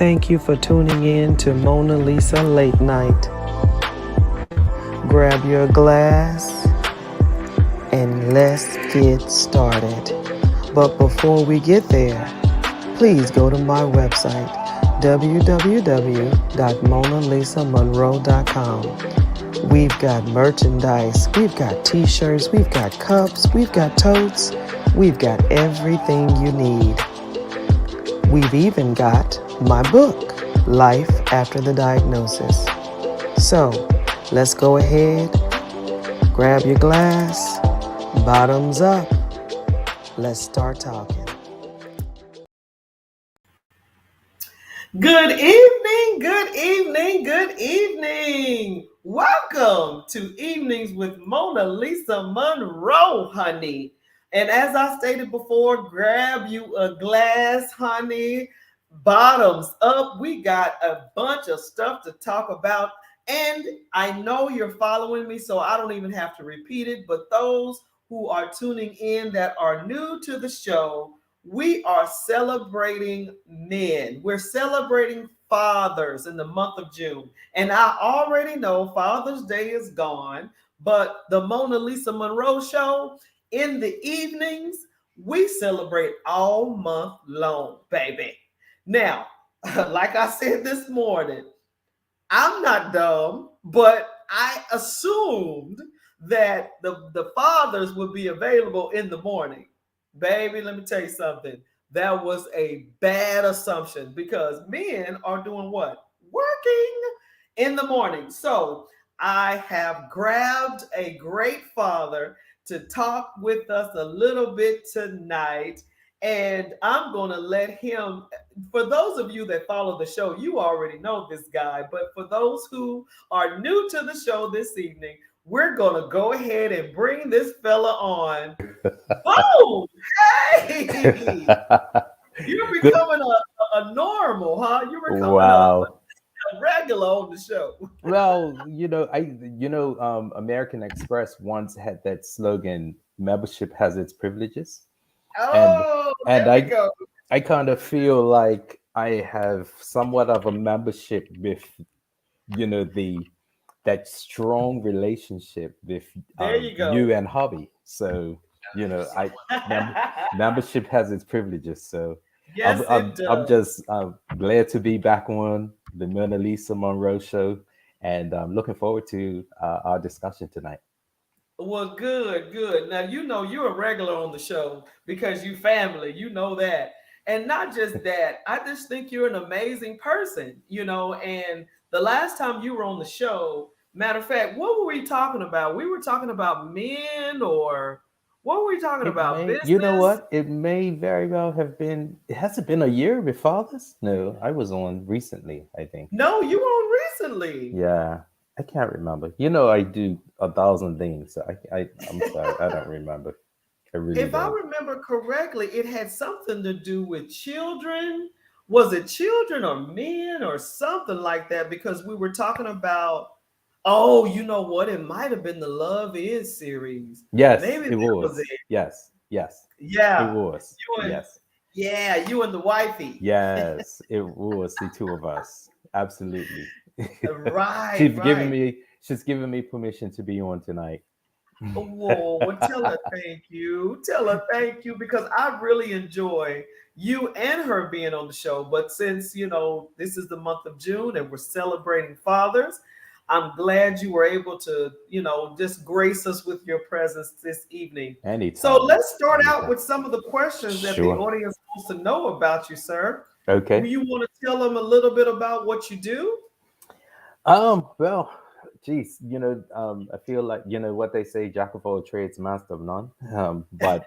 Thank you for tuning in to Mona Lisa Late Night. Grab your glass and let's get started. But before we get there, please go to my website, www.monalisamonroe.com. We've got merchandise, we've got t-shirts, we've got cups, we've got totes, we've got everything you need. We've even got my book, Life After the Diagnosis. So, let's go ahead, grab your glass, bottoms up. Let's start talking. Good evening, good evening, good evening. Welcome to Evenings with Mona Lisa Monroe, honey. And as I stated before, grab you a glass, honey. Bottoms up. We got a bunch of stuff to talk about. And I know you're following me, so I don't even have to repeat it. But those who are tuning in that are new to the show, we are celebrating men. We're celebrating fathers in the month of June. And I already know Father's Day is gone, but the Mona Lisa Monroe Show in the evenings, we celebrate all month long, baby. Now, like I said this morning, I'm not dumb, but I assumed that the fathers would be available in the morning. Baby, let me tell you something. That was a bad assumption because men are doing what? Working in the morning. So I have grabbed a great father to talk with us a little bit tonight. And I'm going to let him, for those of you that follow the show, you already know this guy. But for those who are new to the show this evening, we're going to go ahead and bring this fella on. Boom! Hey! You're becoming a normal, huh? You're becoming Wow. a regular on the show. Well, American Express once had that slogan, membership has its privileges. And Oh, and there we I go. I kind of feel like I have somewhat of a membership with, the that strong relationship with There you go. you and hobby. So, I membership has its privileges. So Yes, it I'm does. just glad to be back on the Mona Lisa Monroe show, and I'm looking forward to our discussion tonight. Well, good, good. Now you know you're a regular on the show because you family, you know that. And not just that, I just think you're an amazing person. And the last time you were on the show, matter of fact, what were we talking about? We were talking about men or what were we talking It about? may, you know Business? what? It may very well have been. It hasn't been a year before this. No, I was on recently, I think. No, you were on recently. Yeah, I can't remember. I do a thousand things. So I'm sorry, I don't remember. I really If I don't. remember correctly, it had something to do with children. Was it children or men or something like that? Because we were talking about, oh, you know what? It might have been the Love Is series. Yes, Maybe it that was was. it. Yes, yes, it Yeah. was. You and Yes, you and the wifey. yes, it was the two of us. Absolutely. Right, right. She's given me permission to be on tonight. Whoa, well, tell her thank you. Tell her thank you because I really enjoy you and her being on the show. But since this is the month of June and we're celebrating fathers, I'm glad you were able to just grace us with your presence this evening. So Anytime, let's start out anytime. with some of the questions that the Sure. audience wants to know about you, sir. Will Okay. you want to tell them a little bit about what you do? Well, geez, I feel like, what they say, jack of all trades, master of none. But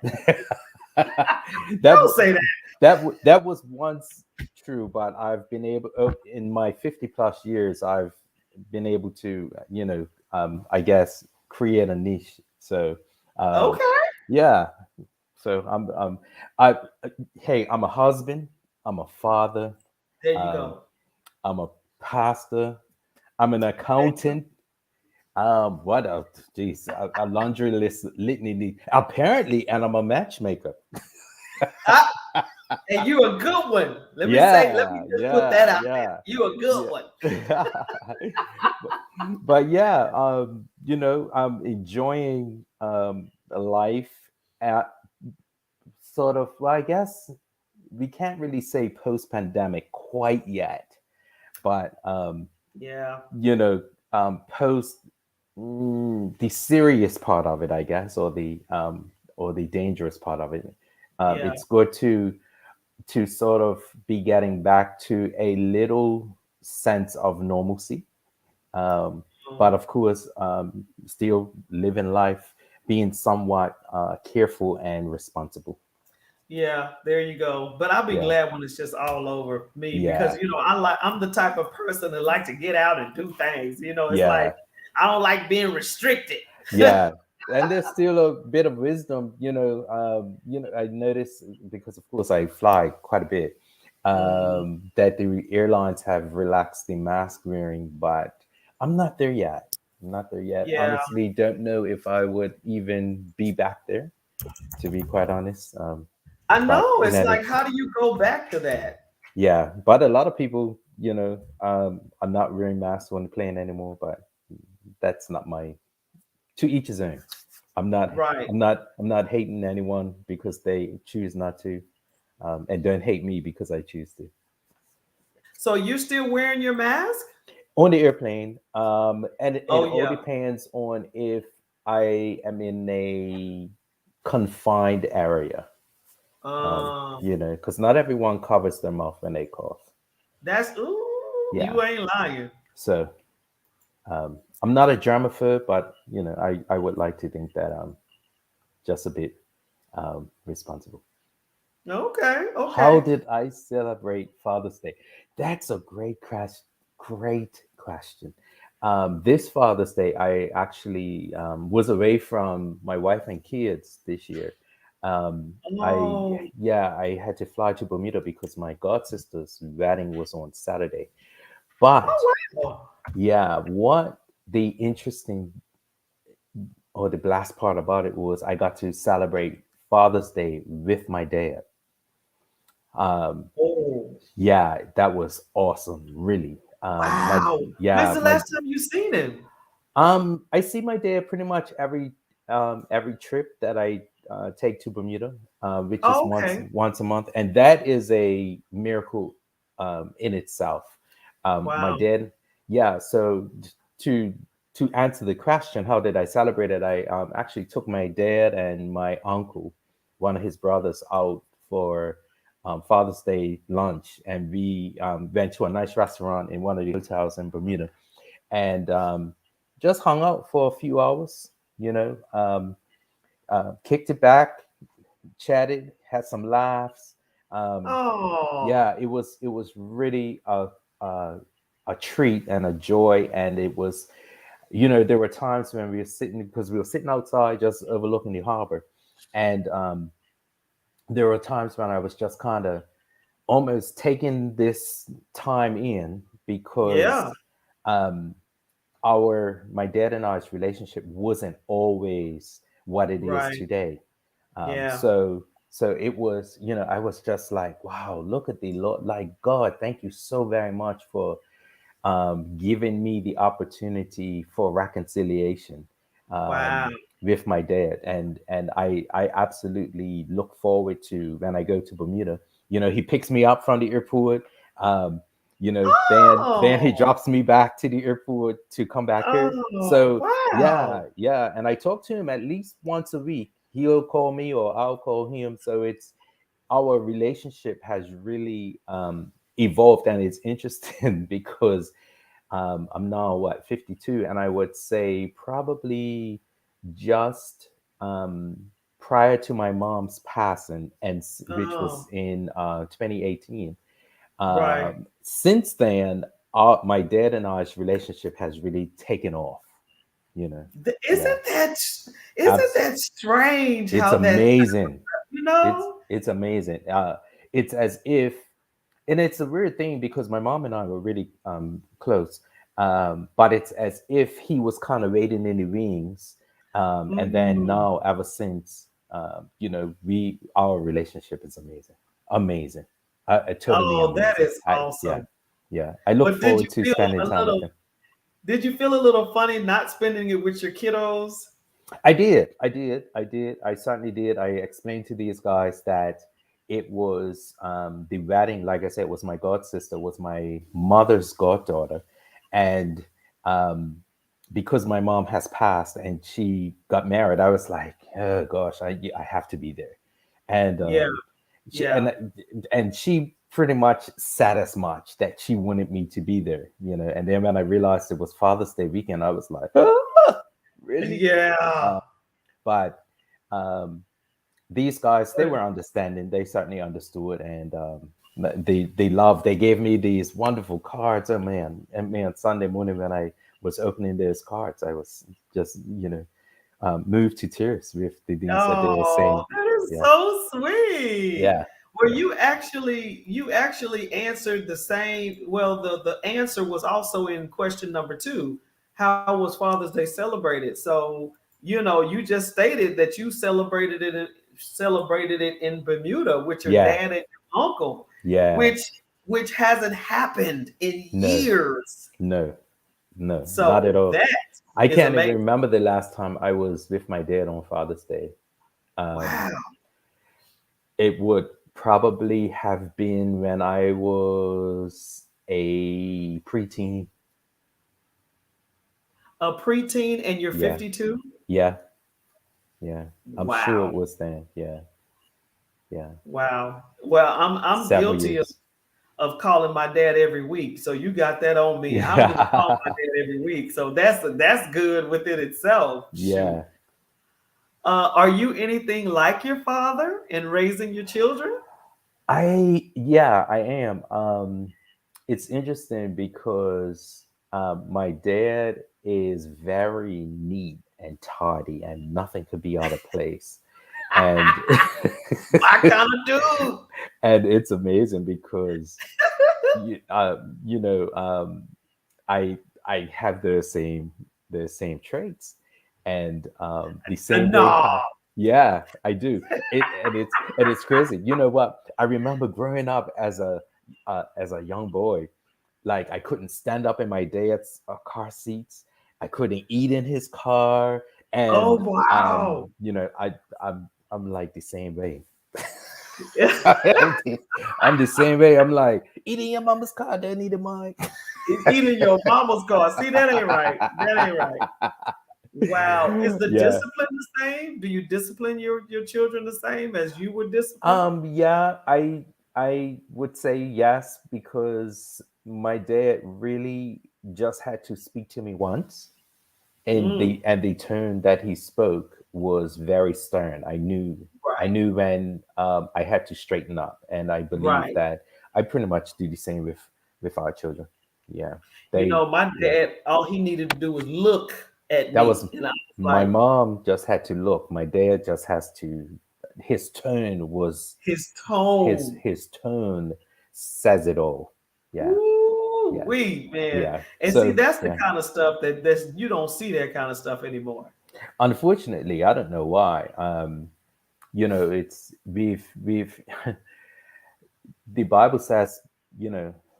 that Don't say that. that was once true, but I've been able, in my 50 plus years, I've been able to, I guess, create a niche. So, um, Okay, yeah. So I, hey, I'm a husband, I'm a father, there you um, go. I'm a pastor, I'm an accountant. What else? Jeez, a laundry list litany. Apparently, and I'm a matchmaker. And you a good one. Let me Yeah, just put that yeah, out there. yeah, You a good one. yeah. but, but yeah, I'm enjoying life at sort of, well, I guess we can't really say post pandemic quite yet, but Yeah, you know, post the serious part of it, I guess, or the dangerous part of it. yeah. It's good to sort of be getting back to a little sense of normalcy. Um, but Mhm. of course, still living life, being somewhat careful and responsible. Yeah, there you go. But I'll be Yeah, glad when it's just all over me because yeah, I'm the type of person that like to get out and do things. It's like yeah, I don't like being restricted. yeah. And there's still a bit of wisdom, I notice because of course I fly quite a bit, Mhm. that the airlines have relaxed the mask wearing, but I'm not there yet. I'm not there yet. Yeah, Honestly, don't know if I would even be back there, to be quite honest. I But know. It's like, inevitably, how do you go back to that? yeah. But a lot of people, are not wearing masks on the plane anymore. But that's not my, to each his own. I'm not, Right. I'm not hating anyone because they choose not to, and don't hate me because I choose to. So you still wearing your mask? On the airplane, and it Oh all yeah. depends on if I am in a confined area, Um, because not everyone covers their mouth when they cough. that's ooh, Yeah, you ain't lying. so I'm not a germaphobe, but I would like to think that I'm just a bit responsible. Okay, How okay. did I celebrate Father's Day? That's a great question. This Father's Day, I actually was away from my wife and kids this year. Oh, I had to fly to Bermuda because my god sister's wedding was on Saturday. But oh wow. yeah, what the interesting or the blast part about it was I got to celebrate Father's Day with my dad. Um, Oh, Yeah, that was awesome, really. wow. When's the My last time you seen him? I see my dad pretty much every trip that I take to Bermuda, which is Oh, okay. once a month, and that is a miracle in itself. My Wow. dad, yeah. So to to answer the question, how did I celebrate it? I actually took my dad and my uncle, one of his brothers, out for Father's Day lunch, and we went to a nice restaurant in one of the hotels in Bermuda, and just hung out for a few hours. Kicked it back, chatted, had some laughs. Um, Oh, yeah, it was really a a treat and a joy, and it was, there were times when we were sitting outside just overlooking the harbor, and there were times when I was just kind of almost taking this time in because yeah. um, our my dad and I's relationship wasn't always what it is Right. today. Yeah. So it was, I was just like, wow, look at the Lord, like God, thank you so very much for giving me the opportunity for reconciliation Wow. with my dad, and I absolutely look forward to when I go to Bermuda. He picks me up from the airport. Um, then he Oh. drops me back to the airport to come back here. Oh, So wow. yeah, and I talk to him at least once a week. He'll call me or I'll call him. So it's our relationship has really evolved, and it's interesting because I'm now what 52, and I would say probably just prior to my mom's passing, which Oh, was in 2018. right. Since then, my dad and I's relationship has really taken off. You know, Th- yeah, Isn't that isn't abs- that strange it's how that amazing. you It's know? it's amazing. It's as if, and it's a weird thing because my mom and I were really close, but it's as if he was kind of waiting in the wings, and then Mm. now ever since, our relationship is amazing. Amazing. Totally Oh, that amazing. is Yeah, awesome. yeah. I look But did you forward to feel spending a time with little them. did you feel a little funny not spending it with your kiddos? I did. I did. I did. I certainly did. I explained to these guys that it was the wedding. Like I said, was my god sister, was my mother's goddaughter, and um, because my mom has passed and she got married, I was like, oh gosh, I have to be there, and Yeah, she yeah. and she pretty much said as much that she wanted me to be there, you know. And then when I realized it was Father's Day weekend, I was like, really? Yeah. Uh, but um, these guys, they were understanding. They certainly understood, and they loved. They gave me these wonderful cards. Oh man, and man, Sunday morning when I was opening those cards, I was just moved to tears with the things that they were Oh, saying. that is Yeah, so sweet. yeah, Well, you actually answered the same. Well, the answer was also in question number two. How was Father's Day celebrated? So, you just stated that you celebrated it in Bermuda with your yeah, dad and your uncle, yeah. which which hasn't happened in No, years. no, no, not at So all. that I is can't even amazing. remember the last time I was with my dad on Father's Day. Um, Wow. it would probably have been when I was a preteen. A preteen and you're Yeah, 52? yeah, yeah. I'm sure it Wow. was then. Yeah, yeah. Wow. Well, I'm Several guilty of, years. of calling my dad every week. So you got that on me. I'm gonna call my Yeah, dad every week. So that's good within itself. Shoot. yeah. Are you anything like your father in raising your children? I am. It's interesting because my dad is very neat and tidy, and nothing could be out of place. And My kind of dude. and it's amazing because you, you know, I have the same traits, and the same way. No. Yeah, I do. And it's crazy. You know what? I remember growing up as a young boy, like I couldn't stand up in my dad's car seats. I couldn't eat in his car, Oh and wow. I'm like the same way. I'm the same way. I'm like eating your mama's car, don't need a mic. Eating your mama's car. See, that ain't right. That ain't right. Wow. Is the Yeah. discipline the same? Do you discipline your children the same as you would discipline? Yeah, I would say yes because my dad really just had to speak to me once, and Mm, the tone that he spoke was very stern. I right. knew when I had to straighten up, and I believe Right. that I pretty much do the same with our children. Yeah, My yeah. dad, all he needed to do was look at That me. was And I was my like, mom just had to look. My dad just has to. His tone was his his tone. his tone says it all. Yeah, Ooh, yeah, wee, man. yeah. And see, So that's the yeah, kind of stuff that's you don't see that kind of stuff anymore. unfortunately, I don't know why. It's we've the Bible says,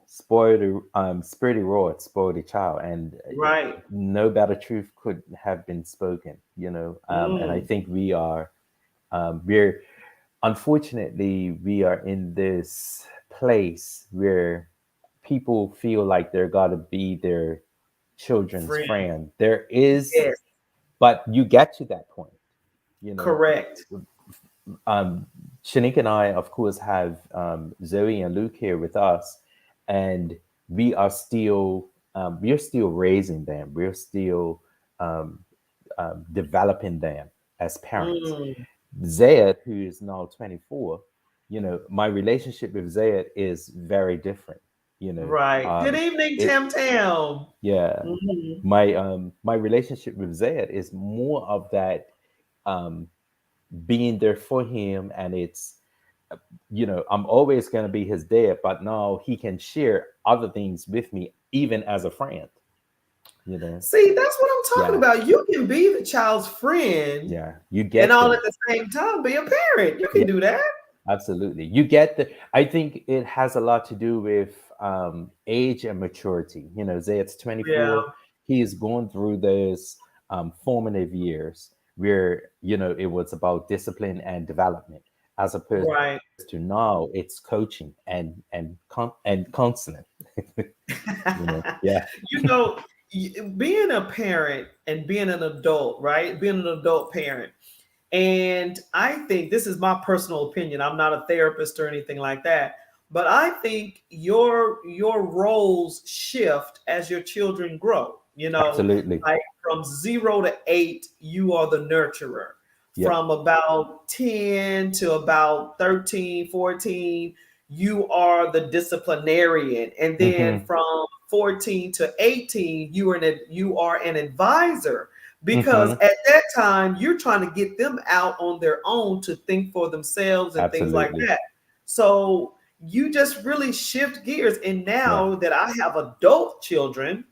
spoil the spiritual rod, spoil the child, and Right. no better truth could have been spoken. And I Mm, think we're unfortunately we are in this place where people feel like they're got to be their children's friend. friend. There is, Yes. but you get to that point. You know, Correct. um, Shanique and I, of course, have Zoe and Luke here with us, and we're still raising them. We're still um, developing them as parents. Mm, Zayed, who is now 24, my relationship with Zayed is very different. You know, right. Good um, evening, it Tam Tam. yeah, Mhm. my relationship with Zayed is more of that um, being there for him, and it's I'm always going to be his dad, but now he can share other things with me, even as a friend. You know, See, that's what I'm talking yeah, about. You can be the child's friend yeah, you and get all at there. the same time be a parent. You Yeah, can do that. Absolutely. You get the, I think it has a lot to do with age and maturity. Zayed's Yeah, 24. He is going through those formative years where, it was about discipline and development, as opposed to right. now it's coaching and counseling. Yeah. You know, being a parent and being an adult, right? Being an adult parent. And I think this is my personal opinion. I'm not a therapist or anything like that, but I think your roles shift as your children grow. Absolutely. Like from 0 to 8, you are the nurturer. Yep. From about 10 to about 13, 14, you are the disciplinarian. And then Hmm. from 14 to 18, you are an advisor, because Hmm. at that time you're trying to get them out on their own to think for themselves and things like Absolutely. that. So you just really shift gears. And Yeah. now that I have adult children,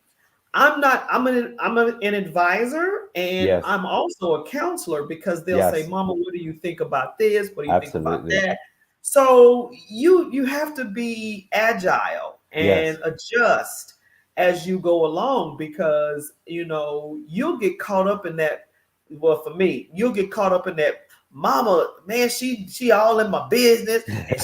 I'm an advisor, and Yes. I'm also a counselor, because they'll say, Yes. "Mama, what do you think about this? What do you think about Absolutely. that?" So you have to be agile and Yes. adjust as you go along, because you'll get caught up in that. Well, for me, you'll get caught up in that. Mama, man, she all in my business, and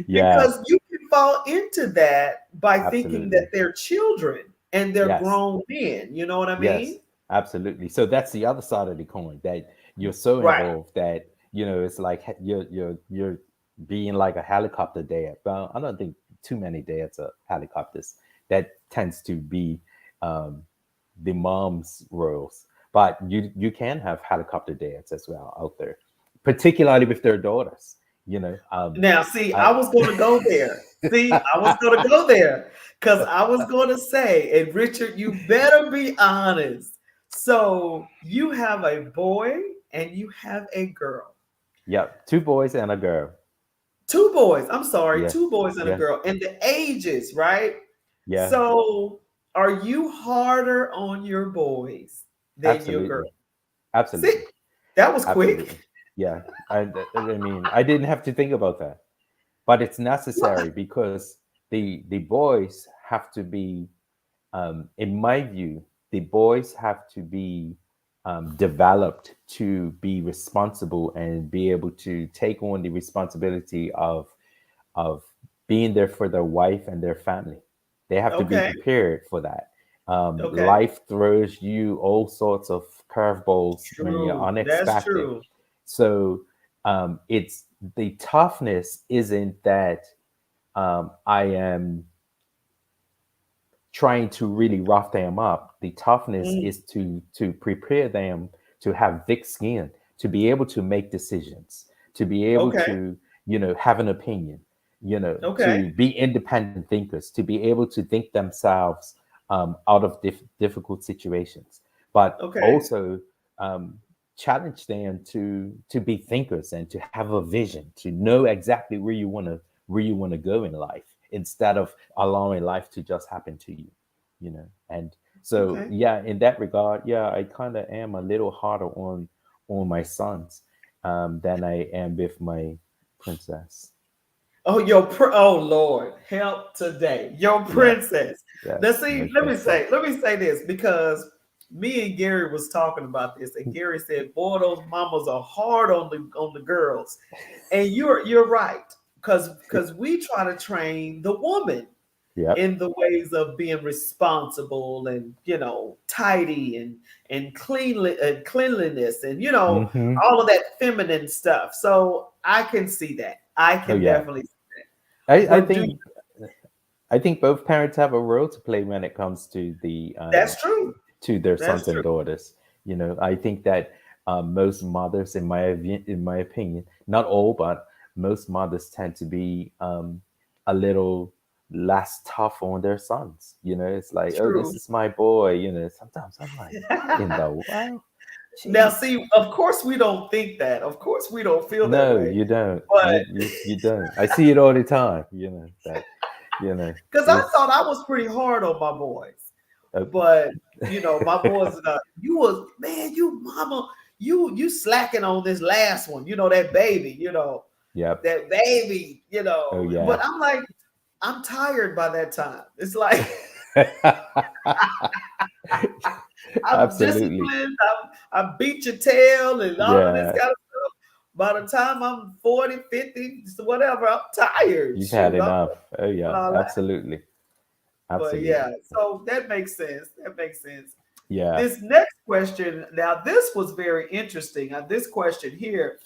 Yeah. because you can fall into that by thinking that Absolutely. they're children and they're Yes. grown men. You know what I Yes. mean? Absolutely. So that's the other side of the coin, that you're so Right. involved that it's like you're being like a helicopter dad. Well, I don't think too many dads are helicopters. That tends to be um, the mom's roles, but you can have helicopter dads as well out there, particularly with their daughters. You know, Now, see, I I was going to go there. See, I was going to go there because I was going to say, and Richard, you better be honest. So you have a boy and you have a girl. yeah, two boys and a girl. Two boys. I'm sorry, Yeah, two boys and a yeah, girl. And the ages, right? yeah. So are you harder on your boys than your girl? Absolutely, See, absolutely, that was quick. absolutely. Yeah, I mean, I didn't have to think about that, but it's necessary because the boys have to be, in my view, the boys have to be developed to be responsible and be able to take on the responsibility of being there for their wife and their family. They have to be Okay. prepared for that. Okay. Life throws you all sorts of curveballs when you're True. That's unexpected. true. So it's the toughness isn't that I am trying to really rough them up. The toughness Mm, is to prepare them to have thick skin, to be able to make decisions, to be able okay. to have an opinion, Okay. to be independent thinkers, to be able to think themselves out of difficult situations, but Okay. also um, challenge them to be thinkers and to have a vision, to know exactly where you want to go in life instead of allowing life to just happen to you. And so Okay. yeah, in that regard, yeah, I kind of am a little harder on my sons than I am with my princess. Oh Lord, help today. Your Yes, princess. Now yes, see, my let me say, princess. let me say this, because me and Gary was talking about this, and Gary said, "Boy, those mamas are hard on the girls." And you're right. Because we try to train the woman Yep. in the ways of being responsible and tidy and cleanliness, and Hmm. all of that feminine stuff. So I can see that. I Oh can yeah. definitely see that. I But do think I think both parents have a role to play when it comes that's true. to their That's sons and true. daughters. I think that most mothers, in my opinion, not all, but most mothers tend to be a little less tough on their sons. It's like, oh, this True. is my boy. Sometimes I'm like, in the world, Now, jeez. see, of course we don't think that. Of course we don't feel that No, way. you don't. But You don't. I see it all the time. That you know because I it's thought I was pretty hard on my boys. uh, But my boys, you was, man, you mama, you slacking on this last one. That baby. Yep. that baby, Oh But yeah. I'm like, I'm tired by that time. It's like I'm Absolutely. disciplined. I beat your tail and all of this Yeah. kind of stuff. By the time I'm 40, 50, whatever, I'm tired. You've had Shoot, I'm enough. Oh doing yeah. all that. Absolutely. But Absolutely. yeah, so that makes sense. That makes sense. Yeah. This next question, now this was very interesting. This question here,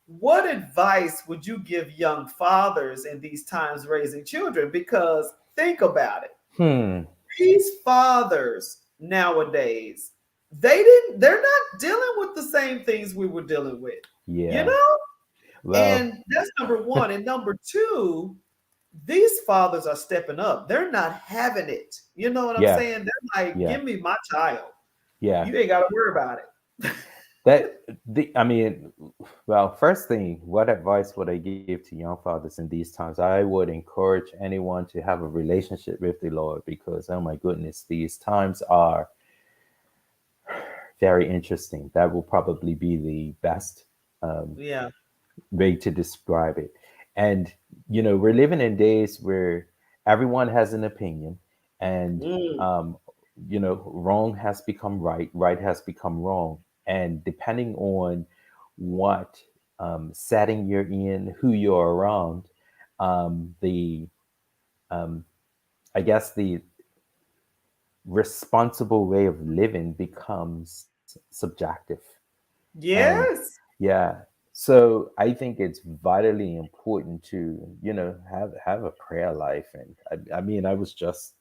what advice would you give young fathers in these times raising children? Because think about it. Hmm. These fathers nowadays, they're not dealing with the same things we were dealing with, you Yeah. know? Well, And that's number one. And number two, these fathers are stepping up. They're not having it. You know what I'm yeah. saying? They're like, Yeah. give me my child. Yeah. You ain't got to worry about it. That the I mean, well, first thing, what advice would I give to young fathers in these times? I would encourage anyone to have a relationship with the Lord because, oh my goodness, these times are very interesting. That will probably be the best um, Yeah. way to describe it. And, we're living in days where everyone has an opinion and, Mm. um, wrong has become right, right has become wrong. And depending on what setting you're in, who you're around, the, um, I guess the responsible way of living becomes subjective. And Yes. yeah, so I think it's vitally important to, have a prayer life. And I mean, I was just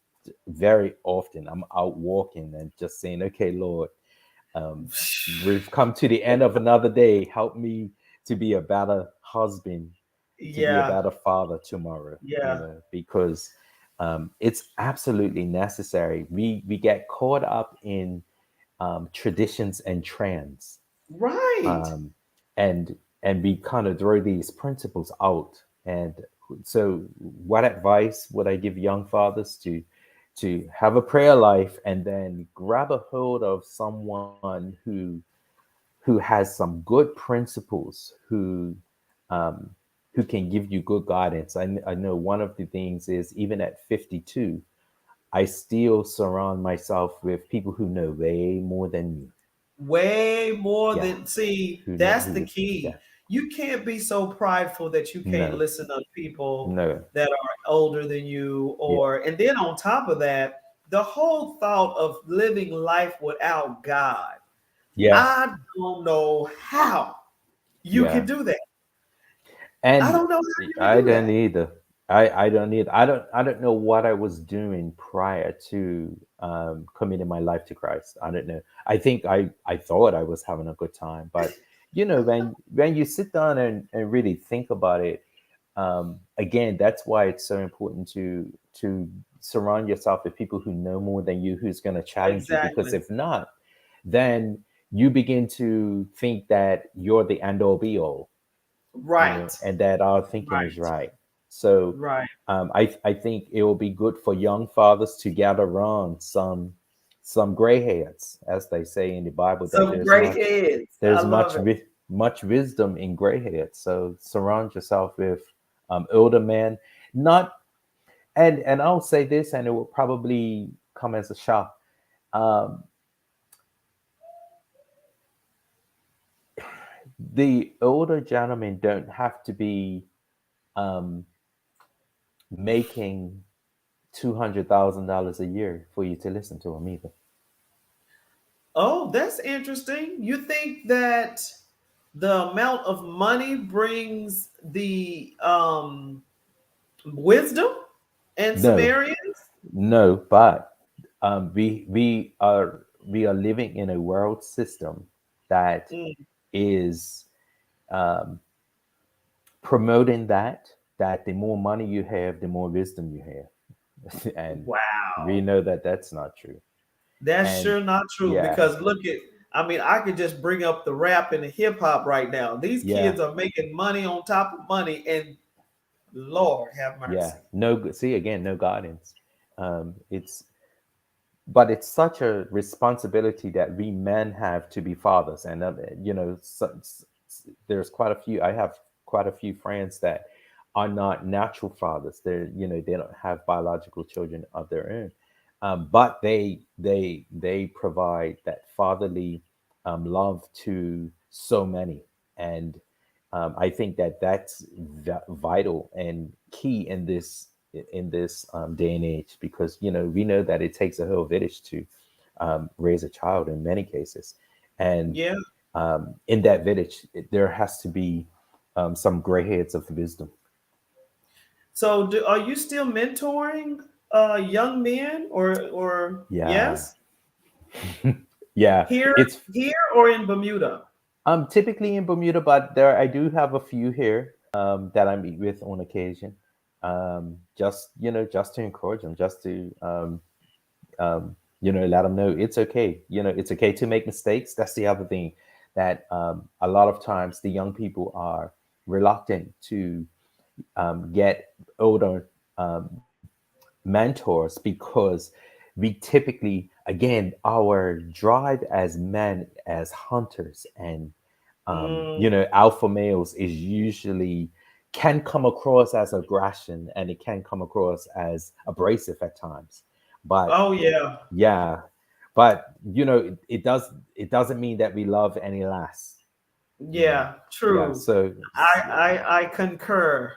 very often I'm out walking and just saying, okay, Lord, um, we've come to the end of another day. Help me to be a better husband, to be a Yeah. better father tomorrow, Yeah. because it's absolutely necessary. We get caught up in traditions and trends, Right. um, and we kind of throw these principles out. And so, what advice would I give young fathers to have a prayer life and then grab a hold of someone who has some good principles, um, who can give you good guidance. I know one of the things is even at 52, I still surround myself with people who know way more than me. Way more Yeah, than, see, who know that's the who. Yeah, key. You can't be so prideful that you can't no, listen to people no, that are older than you, yeah, and then on top of that, the whole thought of living life without God. yeah, I don't know how you yeah. can do that. I And don't know how you can I do don't that. either. I don't either. I don't know what I was doing prior to committing my life to Christ. I don't know. I think I thought I was having a good time, but when you sit down and really think about it, again, that's why it's so important to surround yourself with people who know more than you, who's going to challenge you. Because Exactly. if not, then you begin to think that you're the end all be all, Right. and that our thinking is Right. right. So Right. I think it will be good for young fathers to gather around some gray hairs, as they say in the Bible, that Some there's great much heads. I there's love much it. much wisdom in gray hairs. So surround yourself with older men, not and I'll say this, and it will probably come as a shock. Um, the older gentlemen don't have to be um, making $200,000 a year for you to listen to them either. Oh, that's interesting. You think that the amount of money brings the wisdom in some No, areas? no, but we are living in a world system that Mm, is um, promoting that the more money you have, the more wisdom you have, and we wow. know that that's not true. That's And sure not true yeah, because look at, I mean, I could just bring up the rap and the hip hop right now. These yeah, kids are making money on top of money, and Lord have yeah. mercy. No, see again, no guidance. It's but it's such a responsibility that we men have to be fathers, and there's quite a few. I have quite a few friends that are not natural fathers. They don't have biological children of their own, but they provide that fatherly love to so many. And I think that that's vital and key in this day and age, because we know that it takes a whole village to raise a child in many cases. And Yeah. in that village, there has to be some gray heads of wisdom. So, are you still mentoring young men, or Yeah, yes, yeah. here It's here or in Bermuda? typically in Bermuda, but there I do have a few here that I meet with on occasion. Just just to encourage them, just to let them know it's okay. It's okay to make mistakes. That's the other thing, that a lot of times the young people are reluctant to get older mentors, because we typically, again, our drive as men, as hunters and Mm, alpha males, is usually can come across as aggression, and it can come across as abrasive at times. But oh yeah, yeah, but it doesn't mean that we love any less. Yeah, yeah, yeah. true. So I concur.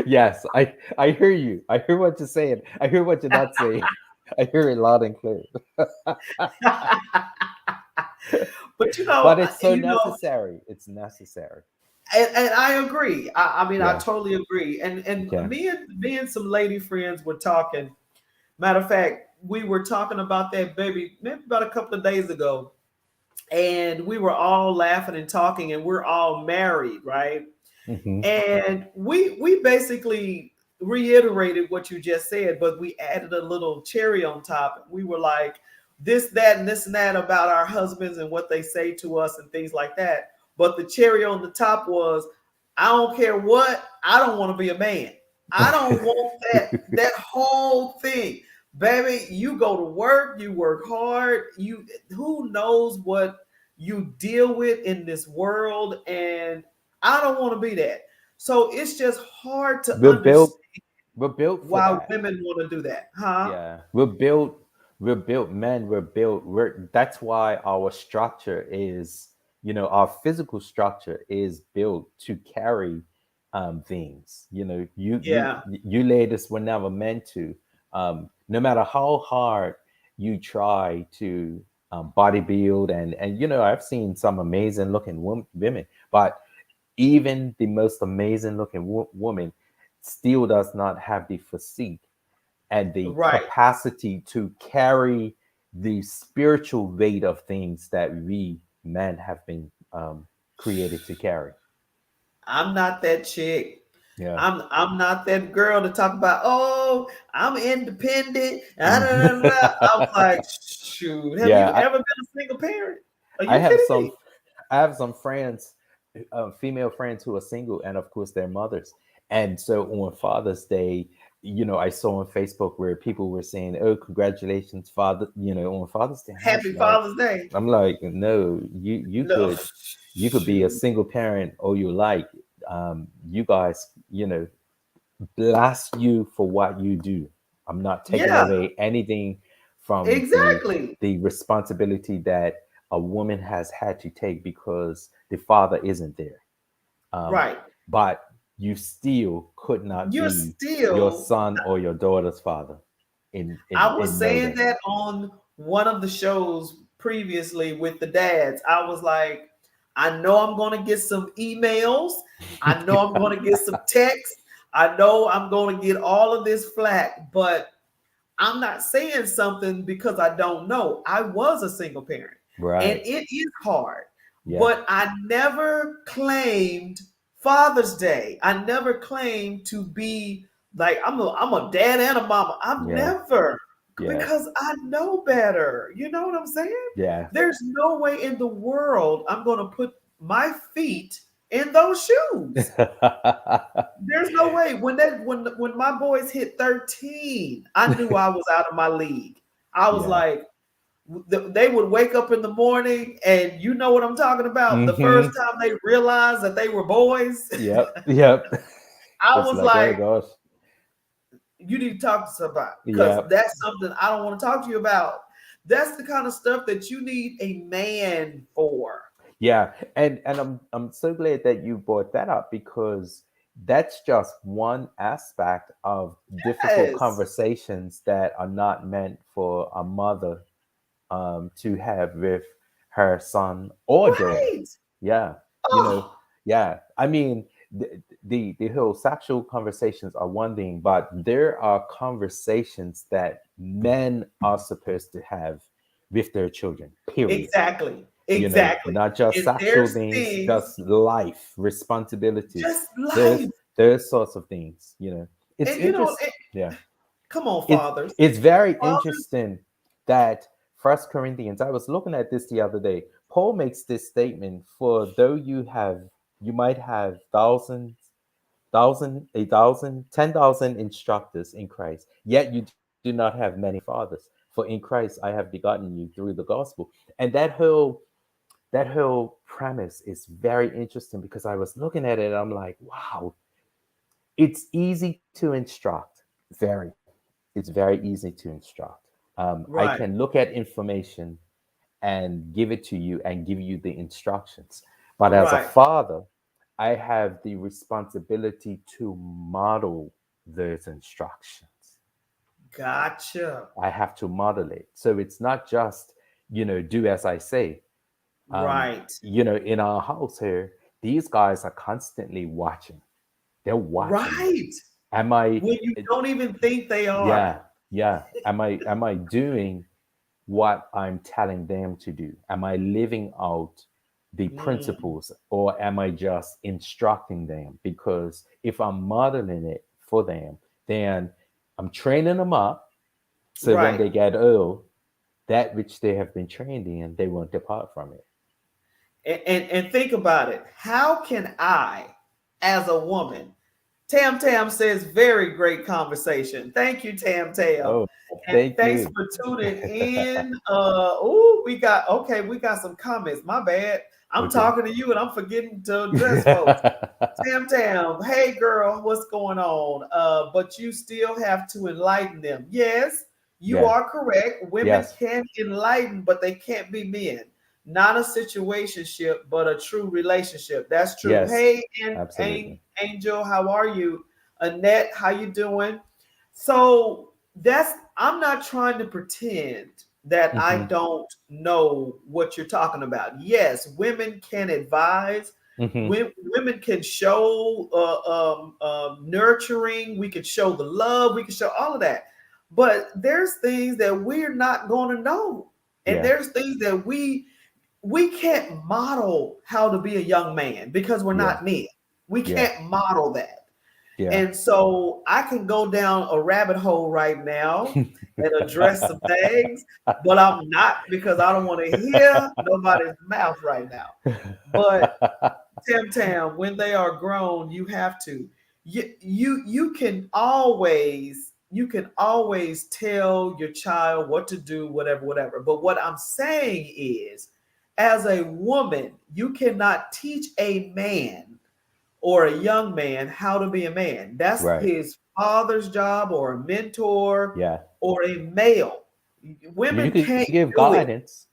yes, I hear you. I hear what you're saying. I hear what you're not saying. I hear it loud and clear. But But it's so you know, necessary. It's necessary. and I agree. I mean, I Yeah. totally agree. And Yeah. me and some lady friends were talking. Matter of fact, we were talking about that baby maybe about a couple of days ago, and we were all laughing and talking, and we're all married, right? Hmm. And we basically reiterated what you just said, but we added a little cherry on top. We were like this, that, and this and that about our husbands and what they say to us and things like that. But the cherry on the top was, I don't care what, I don't want to be a man. I don't want that whole thing. Baby, you go to work, you work hard, you who knows what you deal with in this world, and I don't want to be that. So it's just hard to We're built. understand We're built for why that. women want to do that, huh? Yeah, we're built men, we're that's why our structure is, our physical structure is built to carry things. Yeah, You ladies were never meant to, no matter how hard you try to bodybuild, and I've seen some amazing looking women, but even the most amazing looking woman still does not have the physique and the right. capacity to carry the spiritual weight of things that we men have been created to carry. I'm not that chick. Yeah. I'm not that girl to talk about. Oh, I'm independent. Da, da, da, da. I'm like, shoot. Have Yeah, you ever been a single parent? Are I you have kidding some me? I have some friends, female friends who are single, and of course they're mothers. And so on Father's Day, I saw on Facebook where people were saying, "Oh, congratulations, Father!" On Father's Day, and Happy Father's Day. I'm like, no, No, you could be a shoot. single parent all you like. You guys, bless you for what you do. I'm not taking Yeah, away anything from exactly. the responsibility that a woman has had to take because the father isn't there. Um, Right. but you still could not You're be your still son or your daughter's father I was in no saying way. that on one of the shows previously with the dads. I was like, I know I'm going to get some emails. I know I'm going to get some texts. I know I'm going to get all of this flack, but I'm not saying something because I don't know. I was a single parent and Right. it is hard, Yeah. but I never claimed Father's Day. I never claimed to be like I'm a dad and a mama. I've Yeah. never, Yeah. because I know better. You know what I'm saying? Yeah. There's no way in the world I'm going to put my feet in those shoes. There's no way. When my boys hit 13, I knew I was out of my league. I was Yeah. like, They would wake up in the morning, and you know what I'm talking about. The first Mm-hmm. time they realized that they were boys, Yep. Yep. I It's was like, oh like, gosh. you need to talk to somebody because Yep. that's something I don't want to talk to you about. That's the kind of stuff that you need a man for. Yeah, and I'm so glad that you brought that up because that's just one aspect of difficult Yes. conversations that are not meant for a mother to have with her son or daughter. Right. Yeah, you know, Oh, yeah. I mean, the whole sexual conversations are one thing, but there are conversations that men are supposed to have with their children. Period. exactly. You know, Exactly. not just And sexual there's things, things, just life responsibilities. just There's life. those sorts of things. You know, it's And you know, interesting. Yeah, come on, it's fathers. it's very Fathers, interesting that First Corinthians. I was looking at this the other day. Paul makes this statement: "For though you might have thousands, thousand, a thousand, 10,000 instructors in Christ, yet you do not have many fathers. For in Christ I have begotten you through the gospel." And that whole premise is very interesting because I was looking at it and I'm like, wow, it's easy to instruct. It's very easy to instruct. I right, can look at information and give it to you and give you the instructions. But as a right. father, I have the responsibility to model those instructions. Gotcha. I have to model it. So it's not just, do as I say. Right, In our house here, these guys are constantly watching. They're watching me. right. Am I, When you don't even think they are. yeah, yeah. Am I doing what I'm telling them to do? Am I living out the Mm, principles or am I just instructing them? Because if I'm modeling it for them, then I'm training them up so when right. they get old, that which they have been trained in, they won't depart from it. And think about it. How can I, as a woman, Tam Tam says, very great conversation. Thank you, Tam Tam. Oh, And thank thanks you. for tuning in. We got some comments. My bad. I'm Okay. talking to you and I'm forgetting to address folks. Tam Tam, hey girl, what's going on? But you still have to enlighten them. Yes, you Yeah. are correct. Women Yes. can enlighten, but they can't be men. Not a situationship, but a true relationship. That's true. Yes. Hey, and Absolutely. Angel, how are you? Annette, how you doing? So I'm not trying to pretend that I Hmm. don't know what you're talking about. Yes, women can advise. Hmm. Women can show nurturing. We can show the love. We can show all of that. But there's things that we're not going to know, and Yeah. there's things that we can't model how to be a young man because we're Yeah. not men. We Yeah. can't model that. Yeah. And so I can go down a rabbit hole right now and address some things, but I'm not because I don't want to hear nobody's mouth right now. But Tam Tam, when they are grown, you have to. You can always tell your child what to do, whatever, whatever. But what I'm saying is, as a woman, you cannot teach a man or a young man how to be a man. That's Right. his father's job or a mentor Yeah. or a male. You Women could can't give do it. guidance.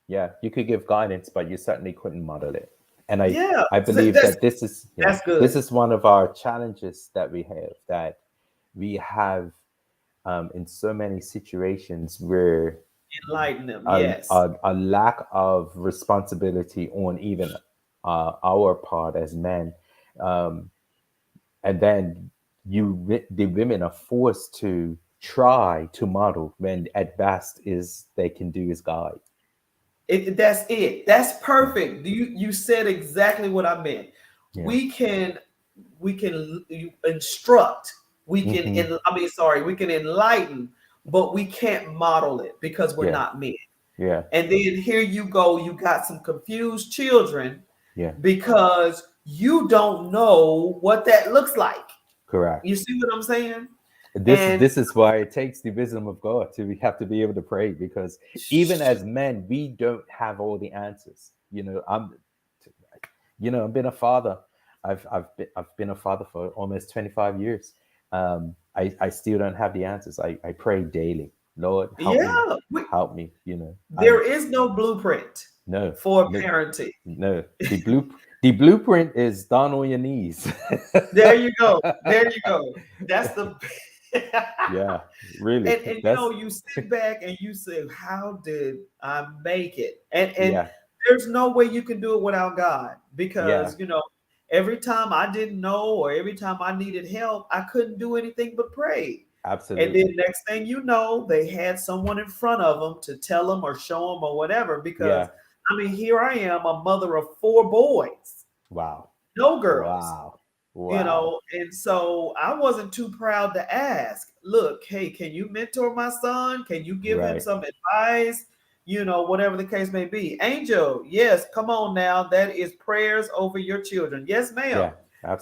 Yeah, you could give guidance, but you certainly couldn't model it. And I, Yeah, I believe that's that this is, yeah, that's this good. is one of our challenges that we have, that we have in so many situations where Enlighten them. a, Yes. a lack of responsibility on even our part as men. Um, and then the women are forced to try to model when at best is they can do is guide. That's it. That's Yeah. perfect. You said exactly what I meant. Yeah. We can instruct. Hmm. We can enlighten, but we can't model it because we're Yeah. not men. Yeah. And then here you go, you got some confused children Yeah. because you don't know what that looks like. Correct. You see what I'm saying? this And this is why it takes the wisdom of God to we have to be able to pray, because even as men we don't have all the answers. I've been a father. I've been a father for almost 25 years. I still don't have the answers. I pray daily. Lord, yeah, help me. there is no blueprint No, for no, parenting. no. The blueprint is down on your knees. There you go. There you go. That's the Yeah, really. and That's you sit back and you say, how did I make it? And yeah, there's no way you can do it without God, yeah, because every time I didn't know or every time I needed help, I couldn't do anything but pray. And then absolutely. next thing you know, they had someone in front of them to tell them or show them or whatever. Because Yeah. I mean, here I am, a mother of four boys, Wow. no girls. Wow. Wow. And so I wasn't too proud to ask, look, hey, can you mentor my son? Can you give him Right. some advice? Whatever the case may be. Angel, yes, come on now. That is prayers over your children. Yes, ma'am. Yeah,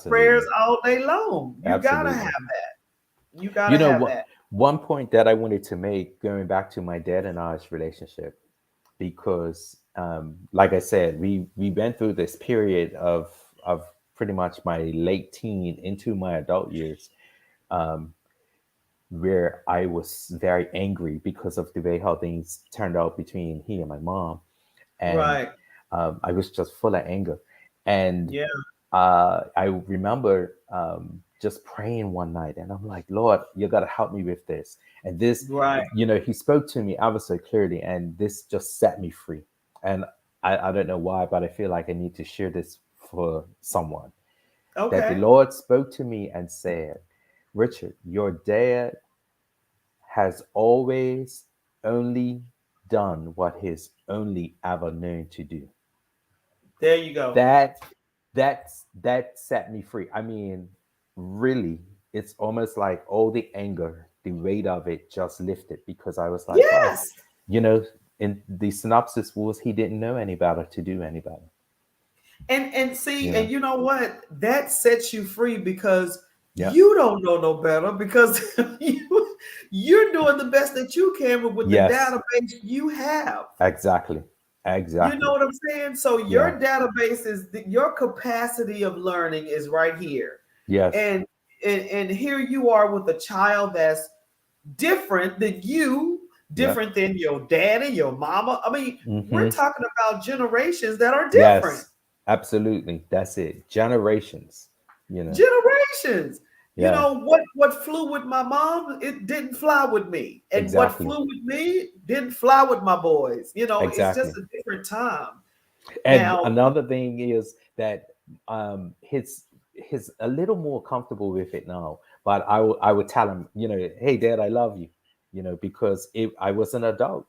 Prayers absolutely. all day long. You gotta have Absolutely. that. You gotta You know have what? that. One point that I wanted to make, going back to my dad and I's relationship, because, like I said, we went through this period of pretty much my late teen into my adult years, um, where I was very angry because of the way how things turned out between he and my mom, and Right. I was just full of anger. And Yeah. I remember just praying one night, and I'm like, Lord, you got to help me with this. And this, Right. He spoke to me ever so clearly, and this just set me free. And I don't know why, but I feel like I need to share this for someone. That the Okay. Lord spoke to me and said, Richard, your dad has always only done what he's only ever known to do. There you go. That that that set me free. I mean, really, it's almost like all the anger, the weight of it just lifted, because I was like, oh, Yes. you know in the synopsis was he didn't know any better to do any better. And see, you and know you know what? That sets you free because yeah. you don't know no better, because you're doing the best that you can with the Yes, database you have. exactly, You know exactly. what I'm saying? So Yeah. your database is your capacity of learning is right here. Yes. And and here you are with a child that's different than you, Yep. different than your daddy, your mama. I mean, we're Hmm. talking about generations that are different. Yes, absolutely, that's it, generations. you know Generations. yeah, What flew with my mom, it didn't fly with me. And what exactly, flew with me didn't fly with my boys. It's just exactly. a different time. And Now, another thing is that he's a little more comfortable with it now. But I would tell him, hey, Dad, I love you, because I was an adult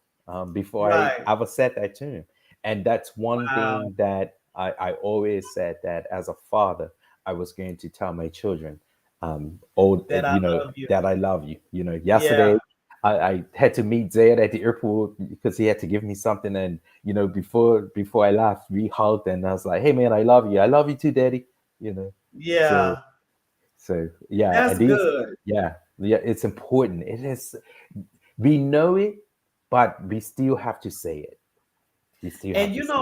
before I right. ever said that to him. And that's one Wow. thing that I always said, that as a father, I was going to tell my children, That I love you. that I love you. Yeah. Yesterday I had to meet Zed at the airport because he had to give me something, and before I left, we hugged, and I was like, "Hey, man, I love you. I love you too, Daddy." You know, so Yeah. yeah, That's and these good. yeah, it's important. It is. We know it, but we still have to say it. We still have And to say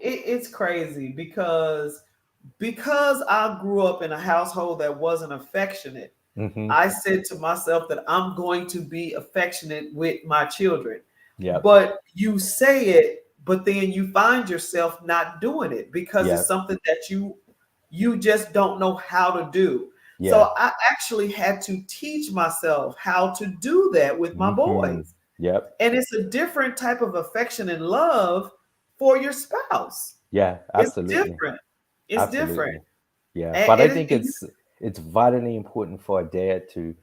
it. it's crazy because I grew up in a household that wasn't affectionate. Mm-hmm. I said to myself that I'm going to be affectionate with my children. Yep. But you say it, but then you find yourself not doing it because it's Yep. something that you just don't know how to do. Yeah. So I actually had to teach myself how to do that with my Mm-hmm. boys. Yep. And it's a different type of affection and love for your spouse. Yeah. It's Absolutely. different. It's different. Absolutely. Yeah, And, but I and think it, it's vitally important for a dad to,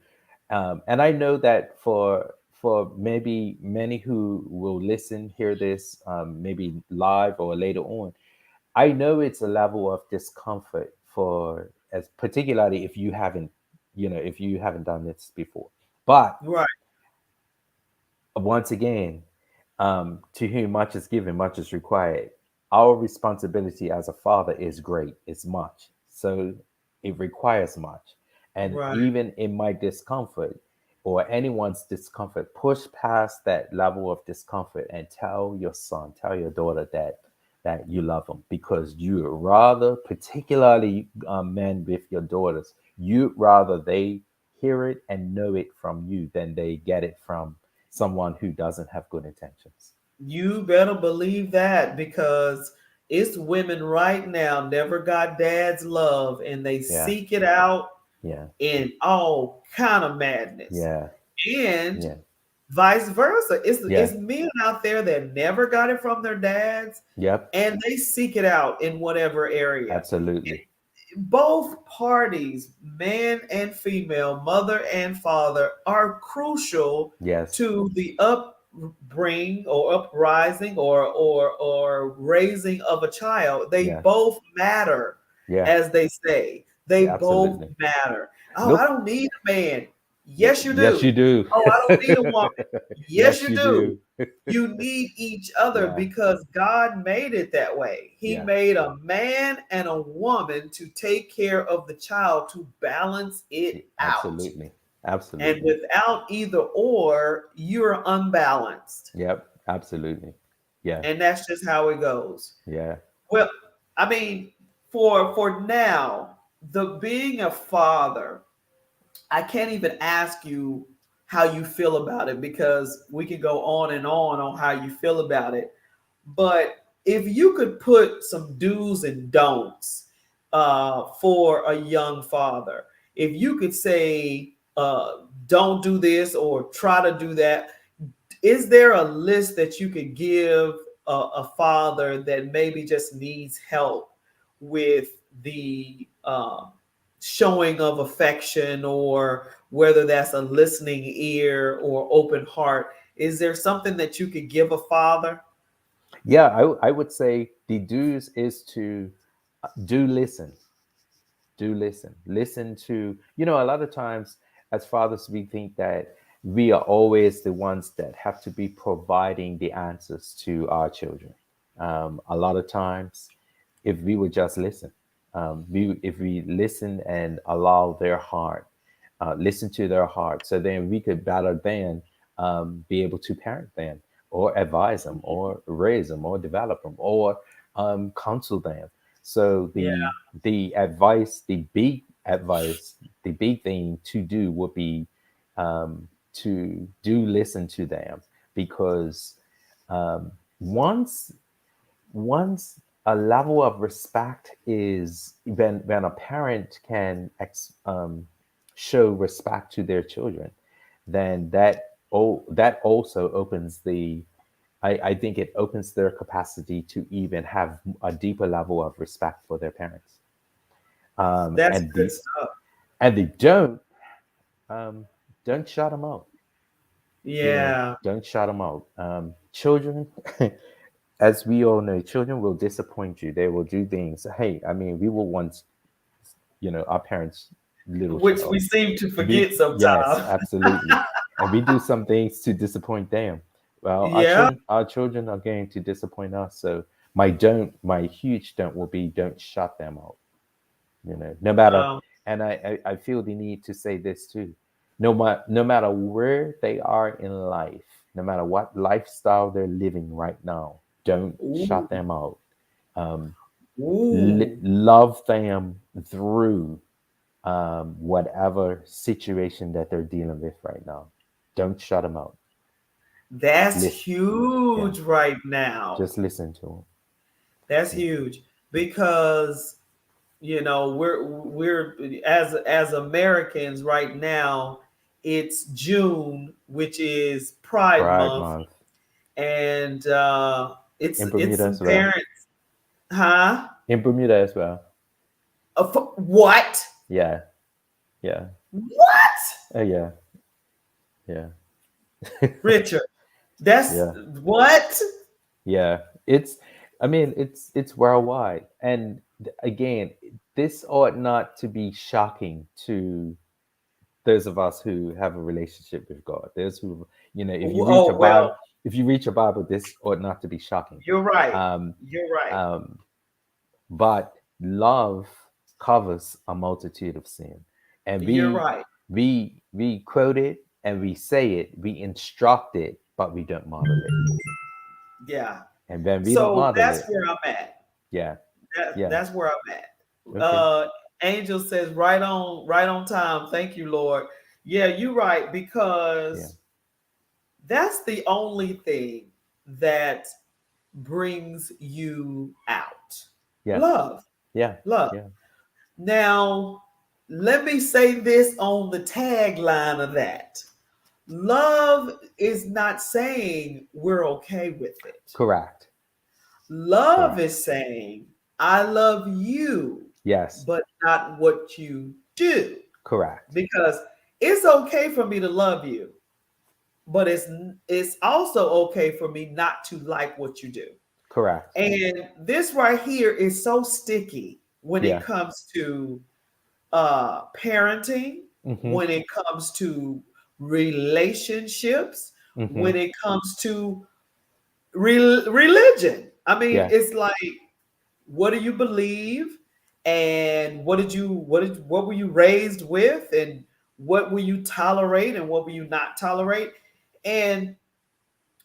and I know that for maybe many who will listen, hear this, maybe live or later on, I know it's a level of discomfort for, as particularly if you haven't done this before. But right. once again, to whom much is given, much is required. Our responsibility as a father is great, it's much. So it requires much. And Right. even in my discomfort, or anyone's discomfort, push past that level of discomfort and tell your son, tell your daughter that you love them, because you rather, particularly men with your daughters, you rather they hear it and know it from you than they get it from someone who doesn't have good intentions. You better believe that, because it's women right now never got dad's love and they Yeah, seek it out yeah, in all kind of madness. yeah, And yeah, vice versa. It's yeah. men out there that never got it from their dads Yep, and they seek it out in whatever area. absolutely. Both parties, man and female, mother and father, are crucial Yes, to the upbringing or uprising or raising of a child. They yeah, both matter, yeah, as they say. They yeah, both absolutely. matter. Oh, I Look, don't need a man. Yes, you yes, do. you do. Oh, I don't need a woman. Yes, Yes, you you do. do. You need each other Yeah, because God made it that way. He yeah, made a man and a woman to take care of the child, to balance it out. absolutely, And absolutely. without either or, you're unbalanced. Yep, absolutely. Yeah, And that's just how it goes. yeah, Well, I mean, for now, the being a father, I can't even ask you how you feel about it, because we can go on how you feel about it. But if you could put some do's and don'ts for a young father, if you could say, don't do this or try to do that, is there a list that you could give a father that maybe just needs help with the showing of affection, or whether that's a listening ear or open heart? Is there something that you could give a father? yeah. I would say the do's is to do listen, do listen, listen to, a lot of times as fathers we think that we are always the ones that have to be providing the answers to our children. A lot of times, if we would just listen, if we listen and allow their heart, listen to their heart, so then we could better than be able to parent them or advise them or raise them or develop them or counsel them. So Yeah, the advice, the big advice, the big thing to do would be to do listen to them, because um, once once a level of respect is when a parent can show respect to their children, then that also opens I think it opens their capacity to even have a deeper level of respect for their parents. um, that's and good the stuff. and they um, don't shut them out. Yeah. Don't shut them out. Children, as we all know, children will disappoint you. They will do things. Hey, I mean, we were once, our parents' little Which we child. seem to We forget Yes, sometimes. absolutely, and we do some things to disappoint them. Well, Yeah. our children are going to disappoint us. So my huge don't will be don't shut them out. No matter, Um, and I feel the need to say this too. No matter where they are in life, no matter what lifestyle they're living right now, don't ooh, shut them out. Um, ooh, love them through whatever situation that they're dealing with right now. Don't shut them out. that's Listen, yeah, huge right now. just listen to That's them. huge, because we're as Americans right now. It's June, which is Pride Pride Month, Month and in it's Bermuda some as well. parents, huh? In Bermuda as well. What? Yeah, yeah, What? yeah, yeah. Richard, that's Yeah, what? yeah. I mean, it's worldwide, and again, this ought not to be shocking to those of us who have a relationship with God. Those who, Oh well, if you reach a Bible, this ought not to be shocking. you're right. Um, You're right. um, but love covers a multitude of sin, and You're right. we quote it. and we say it, we instruct it, but we don't model it. Yeah. And when we don't So model that's it, where I'm at. yeah, That, yeah, that's where I'm at. okay, Angel says, right on time. Thank you, Lord. Yeah, you're right, yeah, because that's the only thing that brings you out. yeah, Love. yeah, Love. yeah, Now, let me say this on the tagline of that. Love is not saying we're okay with it. correct, Love correct, is saying, I love you, yes, but not what you do. correct, Because it's okay for me to love you, but it's also okay for me not to like what you do. correct, And this right here is so sticky when it yeah, comes to parenting, mm-hmm, when it comes to relationships, mm-hmm, when it comes to religion. I mean, yeah, it's like, what do you believe, and what were you raised with, and what will you tolerate, and what will you not tolerate, and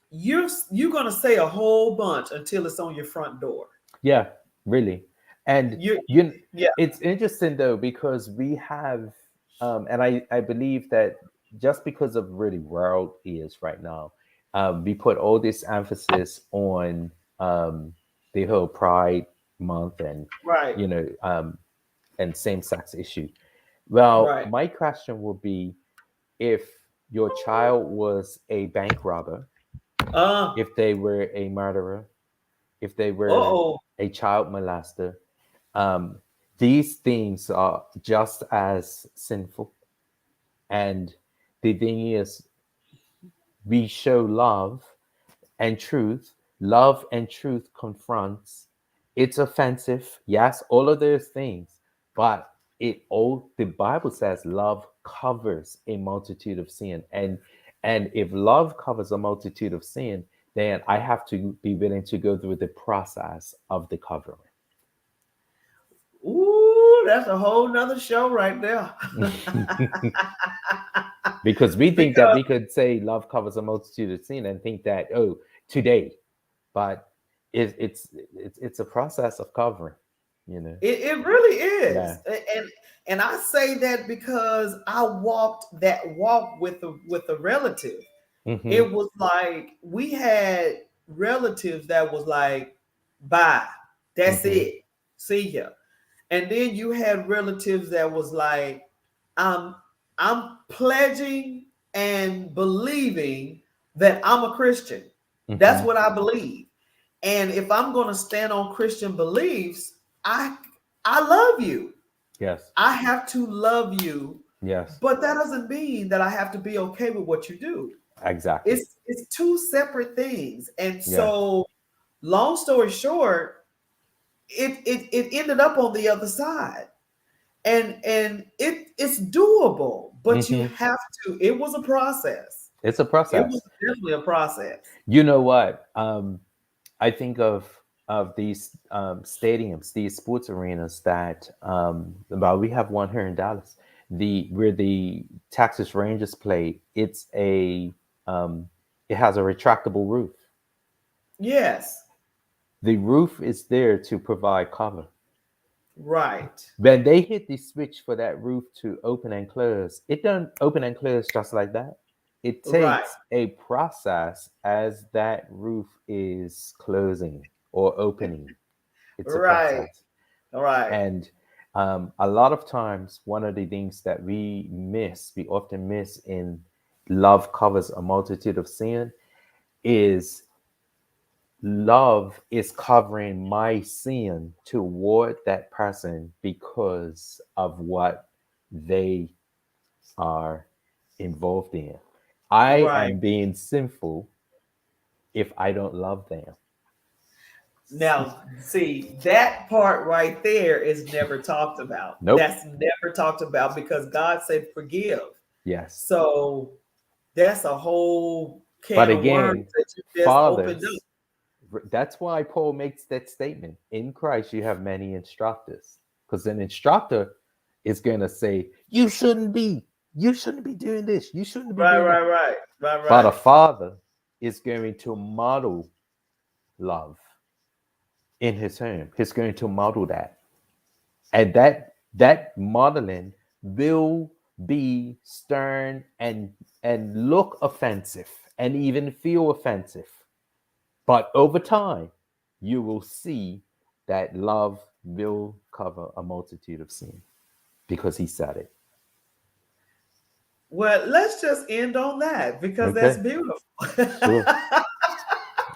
you're gonna say a whole bunch until it's on your front door. yeah, really. And You, you, yeah, it's interesting though, because we have, and I believe that just because of really world is right now, we put all this emphasis on the whole Pride Month and right, you know and same sex issue. Well, right. my question would be, if your child was a bank robber, Uh, if they were a murderer, if they were oh, a child molester, um, these things are just as sinful. And the thing is, we show love and truth. Love and truth confronts. It's offensive, yes, all of those things, but it all the Bible says love covers a multitude of sin, and if love covers a multitude of sin, then I have to be willing to go through the process of the covering. ooh, that's a whole nother show right there. Because we think that Because we could say love covers a multitude of sin and think that, oh, today, but it's a process of covering, you know. it really Yeah. is, and I say that because I walked that walk with a relative. Mm-hmm. It was like we had relatives that was like, bye, that's Mm-hmm. it, see ya. And then you had relatives that was like, I'm I'm pledging and believing that I'm a Christian. That's Mm-hmm. what I believe. And if I'm going to stand on Christian beliefs, I I love you. Yes. I have to love you, Yes. but that doesn't mean that I have to be okay with what you do. Exactly. It's two separate things. And Yeah. so, long story short, it ended up on the other side. And it's doable, but you Mm-hmm. have to. It was a process. It's a It was process. definitely a process. You know what? I think of these stadiums, these sports arenas that well, we have one here in Dallas. The where the Texas Rangers play, um, it has a retractable roof. Yes, The roof is there to provide cover. right, When they hit the switch for that roof to open and close, it doesn't open and close just like that. It right, takes a process as that roof is closing or opening. It's a right, process. right. And a lot of times, one of the things that we often miss in love covers a multitude of sin, is love is covering my sin toward that person because of what they are involved in. I Right. am being sinful if I don't love them. Now, see, that part right there is never talked about. Nope. That's never talked about because God said forgive. Yes. So that's a whole But can of worms again, that you just opened up. fathers, that's why Paul makes that statement. In Christ, you have many instructors. Because an instructor is going to say, you shouldn't be. You shouldn't be doing this. You shouldn't be Right, doing that. right, right, right, But a right. father is going to model love in his home. He's going to model that. And that modeling will be stern and look offensive and even feel offensive. But over time, you will see that love will cover a multitude of sin because he said it. Well, let's just end on that because that's Okay, beautiful. sure.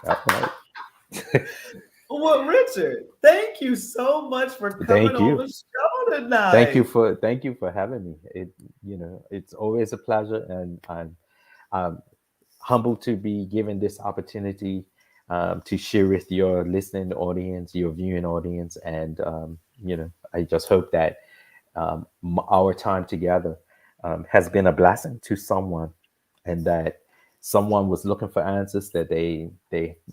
All right. Well, Richard, thank you so much for coming Thank on you. the show tonight. Thank you for having me. It's always a pleasure, and I'm humbled to be given this opportunity to share with your listening audience, your viewing audience, and I just hope that our time together has been a blessing to someone, and that someone was looking for answers, that they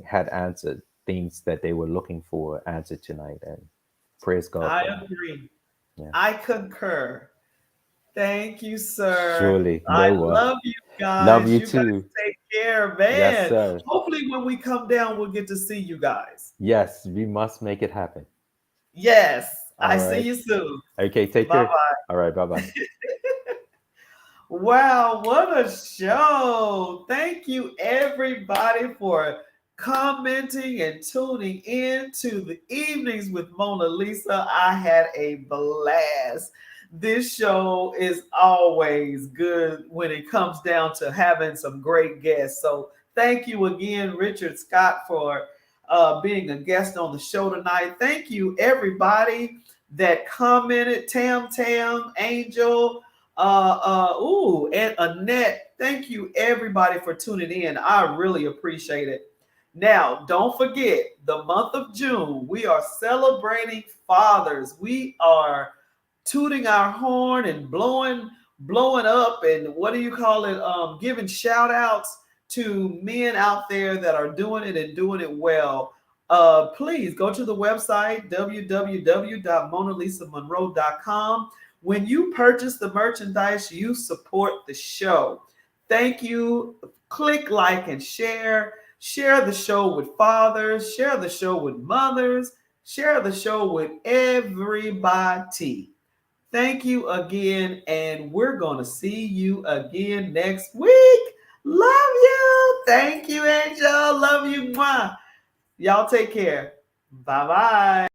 had answered things that they were looking for answered tonight, and praise God I for that. agree. Yeah, I concur. Thank you, sir. surely. I No one. love you Love guys. you You guys too. take care, Yes, man. sir. Hopefully, when we come down, we'll get to see you guys. Yes, we must make it happen. Yes. All I see right. you soon. Okay, take Bye care. bye. All right, bye bye. Wow, what a show. Thank you, everybody, for commenting and tuning in to the Evenings with Mona Lisa. I had a blast. This show is always good when it comes down to having some great guests. So, thank you again, Richard Scott, for being a guest on the show tonight. Thank you, everybody that commented, Tam, Angel, and Annette. Thank you everybody for tuning in. I really appreciate it. Now, don't forget the month of June, we are celebrating fathers. We are tooting our horn and blowing up, and what do you call it, giving shout outs to men out there that are doing it and doing it well. Please go to the website www.monalisamonroe.com. When you purchase the merchandise, you support the show. Thank you. Click like and share. Share the show with fathers, share the show with mothers, share the show with everybody. Thank you again, and we're going to see you again next week. Love you. Thank you, Angel. Love you. Mwah. Y'all take care. Bye bye.